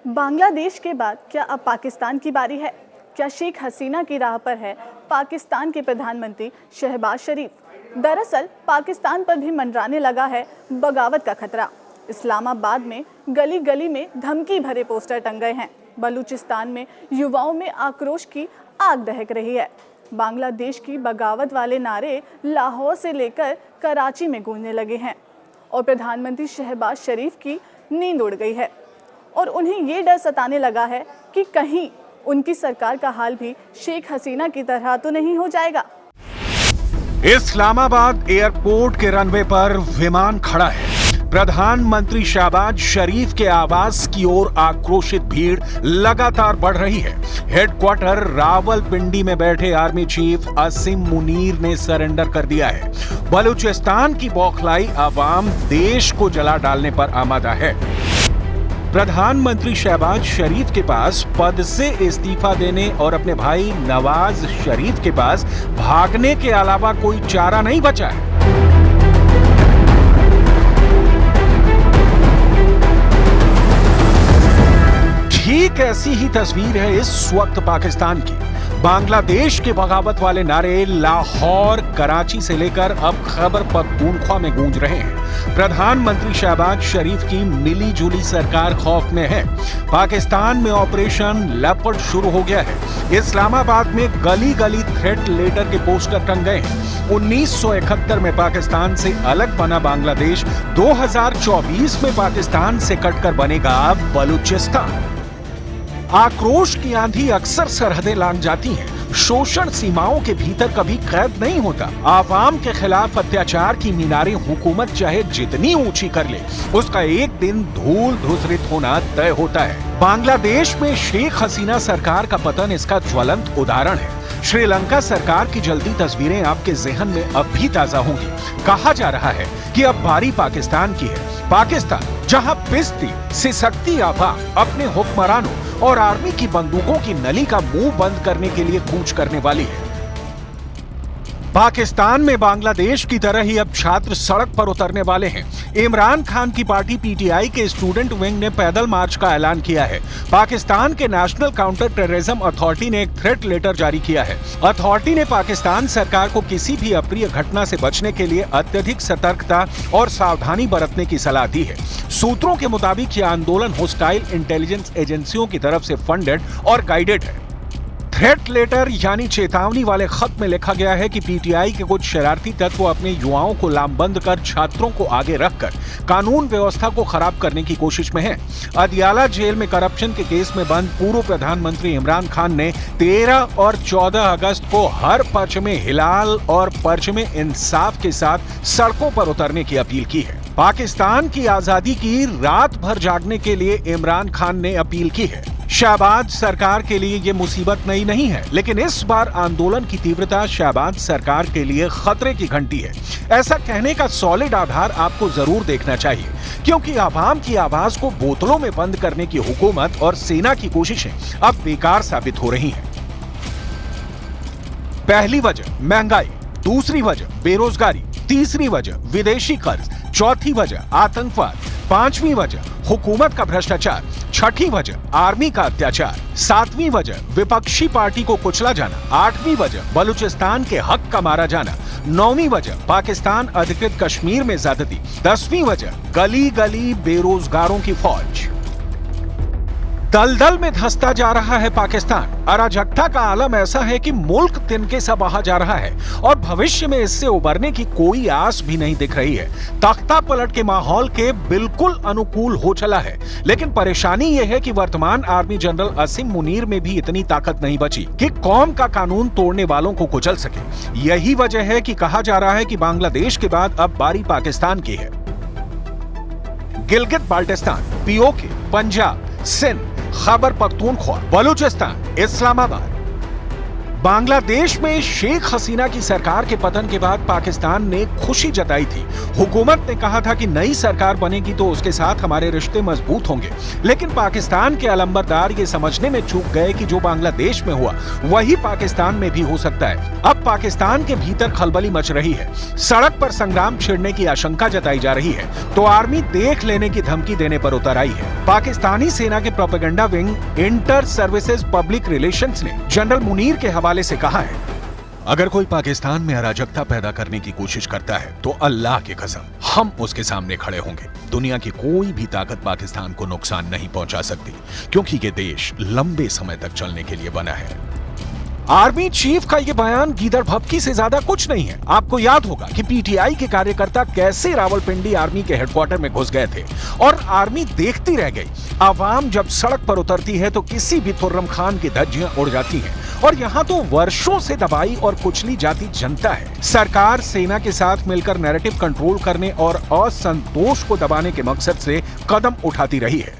बांग्लादेश के बाद क्या अब पाकिस्तान की बारी है? क्या शेख हसीना की राह पर है पाकिस्तान के प्रधानमंत्री शहबाज शरीफ? दरअसल पाकिस्तान पर भी मंडराने लगा है बगावत का खतरा। इस्लामाबाद में गली गली में धमकी भरे पोस्टर टंग गए हैं। बलूचिस्तान में युवाओं में आक्रोश की आग दहक रही है। बांग्लादेश की बगावत वाले नारे लाहौर से लेकर कराची में गूंजने लगे हैं और प्रधानमंत्री शहबाज शरीफ की नींद उड़ गई है और उन्हें ये डर सताने लगा है कि कहीं उनकी सरकार का हाल भी शेख हसीना की तरह तो नहीं हो जाएगा। इस्लामाबाद एयरपोर्ट के रनवे पर विमान खड़ा है। प्रधानमंत्री शहबाज शरीफ के आवास की ओर आक्रोशित भीड़ लगातार बढ़ रही है। हेडक्वार्टर रावलपिंडी में बैठे आर्मी चीफ असीम मुनीर ने सरेंडर कर दिया है। बलूचिस्तान की बौखलाई आवाम देश को जला डालने पर आमादा है। प्रधानमंत्री शहबाज शरीफ के पास पद से इस्तीफा देने और अपने भाई नवाज शरीफ के पास भागने के अलावा कोई चारा नहीं बचा है। ठीक ऐसी ही तस्वीर है इस वक्त पाकिस्तान की। बांग्लादेश के बगावत वाले नारे लाहौर, कराची से लेकर अब खैबर पख्तूनख्वा में गूंज रहे हैं। प्रधानमंत्री शहबाज शरीफ की मिली जुली सरकार खौफ में है। पाकिस्तान में ऑपरेशन लेपर्ड शुरू हो गया है। इस्लामाबाद में गली गली थ्रेट लेटर के पोस्टर टंग गए हैं। 1971 में पाकिस्तान से अलग बना बांग्लादेश 2024 में पाकिस्तान से कटकर बनेगा बलूचिस्तान। आक्रोश की आंधी अक्सर सरहदें लांघ जाती हैं। शोषण सीमाओं के भीतर कभी कैद नहीं होता। आवाम के खिलाफ अत्याचार की मीनारें हुकूमत चाहे जितनी ऊंची कर ले, उसका एक दिन धूल धूसरित होना तय होता है। बांग्लादेश में शेख हसीना सरकार का पतन इसका ज्वलंत उदाहरण है। श्रीलंका सरकार की जल्दी तस्वीरें आपके ज़हन में अब भी ताजा होंगी। कहा जा रहा है कि अब बारी पाकिस्तान की है। पाकिस्तान जहां पिसती सिसकती आवाम अपने हुक्मरानों और आर्मी की बंदूकों की नली का मुंह बंद करने के लिए कूच करने वाली है। पाकिस्तान में बांग्लादेश की तरह ही अब छात्र सड़क पर उतरने वाले हैं। इमरान खान की पार्टी पीटीआई के स्टूडेंट विंग ने पैदल मार्च का ऐलान किया है। पाकिस्तान के नेशनल काउंटर टेररिज्म अथॉरिटी ने एक थ्रेट लेटर जारी किया है। अथॉरिटी ने पाकिस्तान सरकार को किसी भी अप्रिय घटना से बचने के लिए अत्यधिक सतर्कता और सावधानी बरतने की सलाह दी है। सूत्रों के मुताबिक यह आंदोलन होस्टाइल इंटेलिजेंस एजेंसियों की तरफ से फंडेड और गाइडेड है। थ्रेट लेटर यानी चेतावनी वाले खत में लिखा गया है कि पीटीआई के कुछ शरारती तत्व अपने युवाओं को लामबंद कर छात्रों को आगे रखकर कानून व्यवस्था को खराब करने की कोशिश में है। अदियाला जेल में करप्शन के केस में बंद पूर्व प्रधानमंत्री इमरान खान ने 13 और 14 अगस्त को हर पर्च में हिलाल और पर्च में इंसाफ के साथ सड़कों पर उतरने की अपील की है। पाकिस्तान की आजादी की रात भर जागने के लिए इमरान खान ने अपील की है। शहबाज सरकार के लिए ये मुसीबत नई नहीं है, लेकिन इस बार आंदोलन की तीव्रता शहबाज सरकार के लिए खतरे की घंटी है। ऐसा कहने का सॉलिड आधार आपको जरूर देखना चाहिए, क्योंकि आवाम की आवाज को बोतलों में बंद करने की हुकूमत और सेना की कोशिशें अब बेकार साबित हो रही हैं। पहली वजह महंगाई, दूसरी वजह बेरोजगारी, तीसरी वजह विदेशी कर्ज, चौथी वजह आतंकवाद, पांचवी वजह हुकूमत का भ्रष्टाचार, छठी वजह आर्मी का अत्याचार, सातवीं वजह विपक्षी पार्टी को कुचला जाना, आठवीं वजह बलूचिस्तान के हक का मारा जाना, नौवीं वजह पाकिस्तान अधिकृत कश्मीर में ज्यादती, 10वीं वजह गली गली बेरोजगारों की फौज। दलदल में धंसता जा रहा है पाकिस्तान। अराजकता का आलम ऐसा है कि मुल्क तिनके सा बहा जा रहा है और भविष्य में इससे उबरने की कोई आस भी नहीं दिख रही है। तख्ता पलट के माहौल के बिल्कुल अनुकूल हो चला है, लेकिन परेशानी यह है कि वर्तमान आर्मी जनरल असीम मुनीर में भी इतनी ताकत नहीं बची कि कौम का कानून तोड़ने वालों को कुचल सके। यही वजह है कि कहा जा रहा है कि बांग्लादेश के बाद अब बारी पाकिस्तान की है। गिलगित बाल्टिस्तान, पीओके, पंजाब, सिंध, खैबर पख्तूनख्वा, बलूचिस्तान, इस्लामाबाद, बांग्लादेश में शेख हसीना की सरकार के पतन के बाद पाकिस्तान ने खुशी जताई थी। हुकूमत ने कहा था कि नई सरकार बनेगी तो उसके साथ हमारे रिश्ते मजबूत होंगे। लेकिन पाकिस्तान के अलंबरदार ये समझने में चूक गए कि जो बांग्लादेश में हुआ वही पाकिस्तान में भी हो सकता है। अब पाकिस्तान के भीतर खलबली मच रही है, सड़क पर संग्राम छिड़ने की आशंका जताई जा रही है तो आर्मी देख लेने की धमकी देने पर उतर आई है। पाकिस्तानी सेना के propaganda wing inter services public relations ने जनरल मुनीर के हवाले से कहा है, अगर कोई पाकिस्तान में अराजकता पैदा करने की कोशिश करता है तो अल्लाह की कसम हम उसके सामने खड़े होंगे। दुनिया की कोई भी ताकत पाकिस्तान को नुकसान नहीं पहुंचा सकती, क्योंकि ये देश लंबे समय तक चलने के लिए बना है। आर्मी चीफ का ये बयान गीदड़ भभकी से ज्यादा कुछ नहीं है। आपको याद होगा कि पीटीआई के कार्यकर्ता कैसे रावलपिंडी आर्मी के हेडक्वार्टर में घुस गए थे और आर्मी देखती रह गई। आवाम जब सड़क पर उतरती है तो किसी भी खुर्रम खान की धज्जियां उड़ जाती हैं और यहाँ तो वर्षों से दबाई और कुचली जाती जनता है। सरकार सेना के साथ मिलकर नैरेटिव कंट्रोल करने और असंतोष को दबाने के मकसद से कदम उठाती रही है।